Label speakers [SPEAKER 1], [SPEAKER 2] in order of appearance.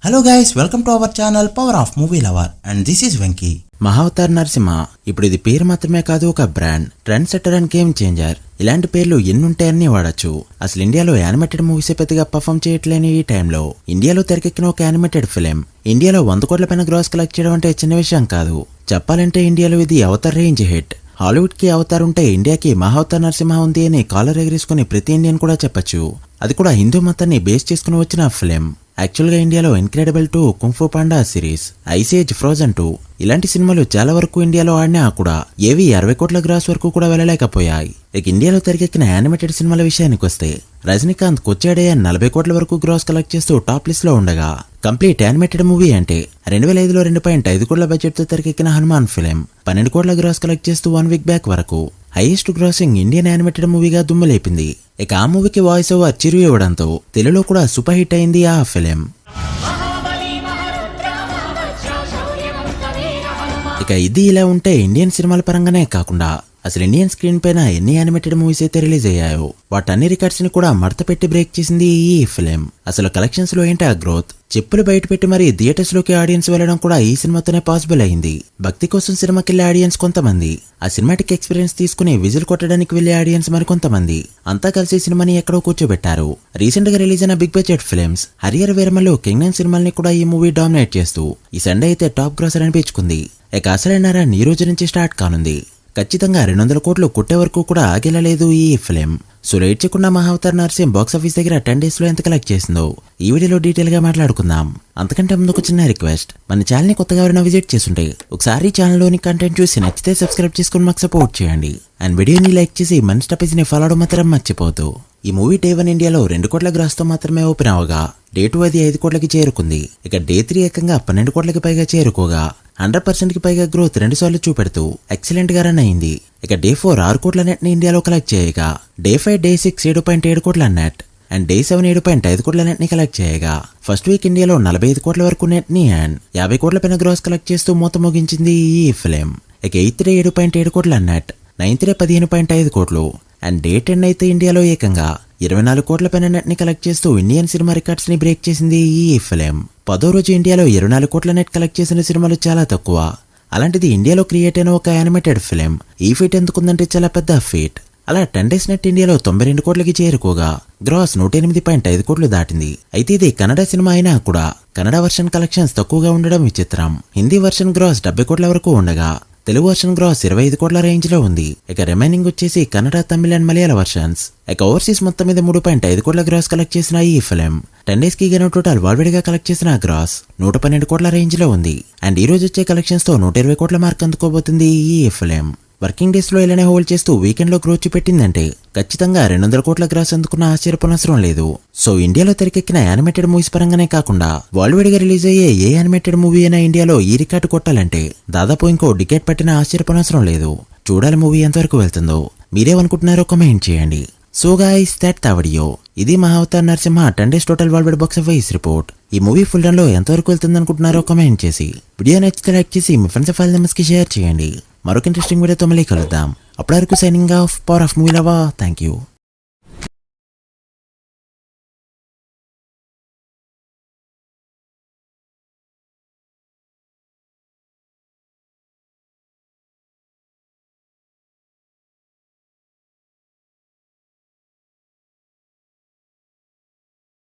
[SPEAKER 1] Hello guys, welcome to our channel power of movie lover and this is Venky. Mahavatar Narasimha ఇప్పుడు ఇది పేరు మాత్రమే కాదు, ఒక brand, trend setter and game changer. ఇలాంటి పేర్లు ఎన్నుంటాయని వాడచ్చు. అసలు ఇండియాలో యానిమేటెడ్ మూవీస్ పెద్దగా పర్ఫామ్ చేయట్లేని ఈ టైంలో ఇండియాలో తెరకెక్కిన ఒక యానిమేటెడ్ ఫిలిం ఇండియాలో 100 కోట్ల పైన గ్రాస్ కలెక్ట్ చేయడం అంటే చిన్న విషయం కాదు. చెప్పాలంటే ఇండియాలో ఇది అవతార్ రేంజ్ హిట్. హాలీవుడ్ కి అవతార్ ఉంటే ఇండియాకి మహావతార్ నరసింహ ఉంది అని కాలర్ ఎగరేసుకుని ప్రతి ఇండియన్ కూడా చెప్పొచ్చు. అది కూడా హిందూ మతాన్ని బేస్ చేసుకుని వచ్చిన ఫిలిం. యాక్చువల్ గా ఇండియాలో Incredible 2, Kung Fu Panda series, Ice Age, Frozen 2 ఇలాంటి సినిమాలు చాలా వరకు ఇండియాలో ఆడినా కూడా ఏవి 60 కోట్ల గ్రాస్ వరకు కూడా వెళ్ళలేకపోయాయి. ఇక ఇండియాలో తెరకెక్కిన యానిమేటెడ్ సినిమాల విషయానికి వస్తే రజనీకాంత్ కొచ్చాడే 40 కోట్ల వరకు గ్రాస్ కలెక్ట్ చేస్తూ టాప్ లిస్ట్ లో ఉండగా, కంప్లీట్ యానిమేటెడ్ మూవీ అంటే 2005లో 2.5 కోట్ల బడ్జెట్ తో తెరకెక్కిన హనుమాన్ ఫిలిం 12 కోట్ల గ్రాస్ కలెక్ట్ చేస్తూ 1 వీక్ బ్యాక్ వరకు హైయెస్ట్ గ్రాసింగ్ ఇండియన్ యానిమేటెడ్ మూవీగా దుమ్ములేపింది. ఇక ఆ మూవీకి వాయిస్ ఓవర్ చిరు ఇవ్వడంతో తెలుగులో కూడా సూపర్ హిట్ అయింది ఆ ఫిలిం. ఇక ఇది ఇలా ఉంటే ఇండియన్ సినిమాల పరంగానే కాకుండా అసలు ఇండియన్ స్క్రీన్ పైన ఎన్ని యానిమేటెడ్ మూవీస్ అయితే రిలీజ్ అయ్యాయో వాటన్ని రికార్డ్స్ ని కూడా మడత పెట్టి బ్రేక్ చేసింది ఈ ఫిలిం. అసలు కలెక్షన్స్ లో ఏంటి ఆ గ్రోత్, చెప్పులు బయట పెట్టి మరి థియేటర్స్ లోకి ఆడియన్స్ వెళ్లడం కూడా ఈ సినిమాతోనే పాసిబుల్ అయింది. భక్తి కోసం సినిమాకి వెళ్లే ఆడియన్స్ కొంతమంది, ఆ సినిమాటిక్ ఎక్స్పీరియన్స్ తీసుకుని విజిల్ కొట్టడానికి వెళ్లే ఆడియన్స్ మరికొంతమంది, అంతా కలిసి సినిమాని ఎక్కడో కూర్చోబెట్టారు. రీసెంట్ గా రిలీజ్ అయిన big budget films Harihara Veeramallu, Kingdom సినిమాల్ని కూడా ఈ మూవీ డామినేట్ చేస్తూ ఈ సండే అయితే టాప్ గ్రాసర్ అనిపించుకుంది. ఇక అసలైన రన్ ఈ రోజు నుంచి స్టార్ట్ కానుంది. ఖచ్చితంగా 200 కోట్లు కొట్టే వరకు కూడా ఆగేలేదు ఈ ఫిలిం. సో లేట్ చేయకుండా మహావతార్ నరసింహ బాక్సాఫీస్ దగ్గర 10 days లో ఎంత కలెక్ట్ చేసిందో ఈ వీడియోలో డీటెయిల్ గా మాట్లాడుకుందాం. అంతకంటే ముందు ఒక చిన్న రిక్వెస్ట్, మన ఛానల్ ని కొత్తగా ఎవరైనా విజిట్ చేస్తుంటే ఒకసారి ఛానల్లోని కంటెంట్ చూసి నచ్చితే సబ్స్క్రైబ్ చేసుకుని మాకు సపోర్ట్ చేయండి. అండ్ వీడియోని లైక్ చేసి మన స్టాపేజ్ ని ఫాలో అవడం మాత్రం మర్చిపోతూ. ఈ మూవీ డే 1 ఇండియాలో 2 కోట్ల గ్రాస్ తో మాత్రమే ఓపెన్ అవగా, డే 2 అది 5 కోట్లకి చేరుకుంది. ఇక డే 3 ఏకంగా 12 కోట్లకి పైగా చేరుకోగా 100% కి పైగా గ్రోత్ 2 సార్లు చూపెడుతూ ఎక్సలెంట్ గా రన్ అయింది. ఇక డే 4 6 కోట్ల నెట్ ని ఇండియాలో కలెక్ట్ చేయగా, డే 5 డే 6 7.7 కోట్ల నెట్ అండ్ డే 7 7.5 కోట్ల నెట్ ని కలెక్ట్ చేయగా, ఫస్ట్ వీక్ ఇండియాలో 45 కోట్ల వరకు నెట్ ని అండ్ 50 కోట్ల పైన గ్రాస్ కలెక్ట్ చేస్తూ మూత మోగించింది ఈ ఫిలిం. ఇక 8th డే 7.7 కోట్ల నెట్, 9th డే 15.5 కోట్లు అండ్ డే 10 అయితే ఇండియాలో ఏకంగా 24 కోట్ల పైన నెట్ ని కలెక్ట్ చేస్తూ ఇండియన్ సినిమా రికార్డ్స్ ని బ్రేక్ చేసింది ఈ ఫిలిం. 10వ రోజు ఇండియాలో 24 కోట్ల నెట్ కలెక్ట్ చేసిన సినిమాలు చాలా తక్కువ. అలాంటిది ఇండియాలో క్రియేట్ అయిన ఒక యానిమేటెడ్ ఫిలిం ఈ ఫీట్ ఎందుకుందంటే చాలా పెద్ద ఫీట్. అలా 10 days నెట్ ఇండియాలో 92 కోట్లకి చేరుకోగా గ్రాస్ 108.5 కోట్లు దాటింది. అయితే ఇది కన్నడ సినిమా అయినా కూడా కన్నడ వర్షన్ కలెక్షన్స్ తక్కువగా ఉండడం విచిత్రం. హిందీ వర్షన్ గ్రాస్ 70 కోట్ల వరకు ఉండగా, తెలుగు వర్షన్ గ్రాస్ 25 కోట్ల రేంజ్ లో ఉంది. ఇక రిమైనింగ్ వచ్చేసి కన్నడ, తమిళ అండ్ మలయాళ వర్షన్స్. ఇక ఓవర్సీస్ మొత్తం మీద 3.5 కోట్ల గ్రాస్ కలెక్ట్ చేసిన ఈ ఫిలిం 10 days కి గాను టోటల్ వరల్డ్ గా కలెక్ట్ చేసిన గ్రాస్ 112 కోట్ల రేంజ్ లో ఉంది. అండ్ ఈ రోజు వచ్చే కలెక్షన్స్ తో 120 కోట్ల మార్క్ అందుకోబోతుంది ఈ ఫిలిం. వర్కింగ్ డేస్ లో ఇలానే హోల్డ్ చేస్తూ వీకెండ్ లో గ్రోత్ చూపెట్టిందంటే ఖచ్చితంగా 200 కోట్ల గ్రాస్ అందుకున్న ఆశ్చర్యపోనవసరం లేదు. సో ఇండియాలో తెరకెక్కిన యానిమేటెడ్ మూవీస్ పరంగానే కాకుండా వరల్డ్ గా రిలీజ్ అయ్యే ఏ యానిమేటెడ్ మూవీ అయినా ఇండియాలో ఈ రికార్డు కొట్టాలంటే దాదాపు ఇంకో డికేట్ పట్టిన ఆశ్చర్యపోనవసరం లేదు. చూడాలి మూవీ ఎంతవరకు వెళ్తుందో. మీరేమనుకుంటున్నారో కామెంట్ చేయండి. So guys, that the video. ఇది Mahavatar Narasimha 10 days total world box office report. ఈ మూవీ ఫుల్ రన్ లో ఎంతవరకు వెళ్తుంది అనుకుంటున్నారో కామెంట్ చేసి, వీడియో నచ్చితే లైక్ చేసి మీ ఫ్రెండ్స్ ఫైల్ మెంబర్స్ కి షేర్ చేయండి. మరొక ఇంట్రెస్టింగ్ వీడియోతో మళ్ళీ కలుద్దాం. అప్పటి వరకు signing off, power of movie lover. Thank you.